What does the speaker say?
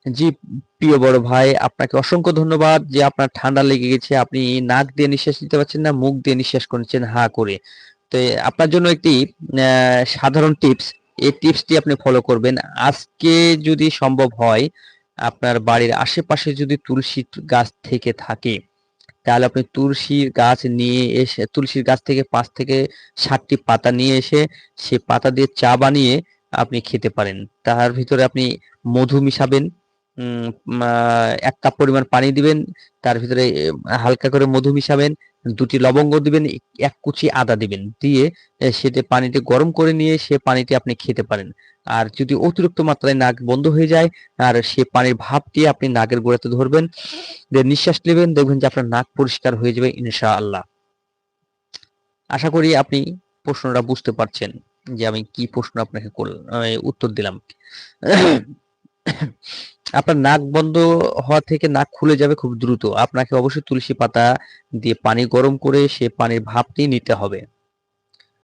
জি, প্রিয় বড় ভাই, আপনাকে অসংখ্য ধন্যবাদ যে আপনার ঠান্ডা লেগে গেছে। আপনি নাক দিয়ে নিঃশ্বাস নিতে পারছেন না, মুখ দিয়ে নিঃশ্বাস করছেন হা করে। তো আপনার জন্য একটি সাধারণ টিপস। এই টিপসটি আপনি ফলো করবেন। আজকে যদি সম্ভব হয়, আপনার বাড়ির আশেপাশে যদি তুলসী গাছ থেকে থাকে, তাহলে আপনি তুলসীর গাছ নিয়ে এসে তুলসীর গাছ থেকে ৫ থেকে ৭ টি পাতা নিয়ে এসে সে পাতা দিয়ে চা বানিয়ে আপনি খেতে পারেন। তাহার ভিতরে আপনি মধু মিশাবেন। উম মা ১ কাপ পরিমাণ পানি দিবেন। তার ভিতরে হালকা করে মধু মিশাবেন। ২ টি লবঙ্গ দিবেন, ১ কুচি আদা দিবেন। দিয়ে সেটা পানিতে গরম করে নিয়ে সে পানিটি আপনি খেতে পারেন। আর যদি অতিরিক্ত মাত্রায় নাক বন্ধ হয়ে যায়, আর সে পানির ভাপটি আপনি নাকের গোড়াতে ধরবেন, দিয়ে নিঃশ্বাস নিবেন, দেখবেন যে আপনার নাক পরিষ্কার হয়ে যাবে ইনশাআল্লাহ। আশা করি আপনি প্রশ্নটা বুঝতে পারছেন যে আমি কি প্রশ্ন আপনাকে উত্তর দিলাম। আপনার নাক বন্ধ হওয়া থেকে নাক খুলে যাবে খুব দ্রুত। আপনাকে অবশ্যই তুলসী পাতা দিয়ে পানি গরম করে সে পানির ভাপটি নিতে হবে।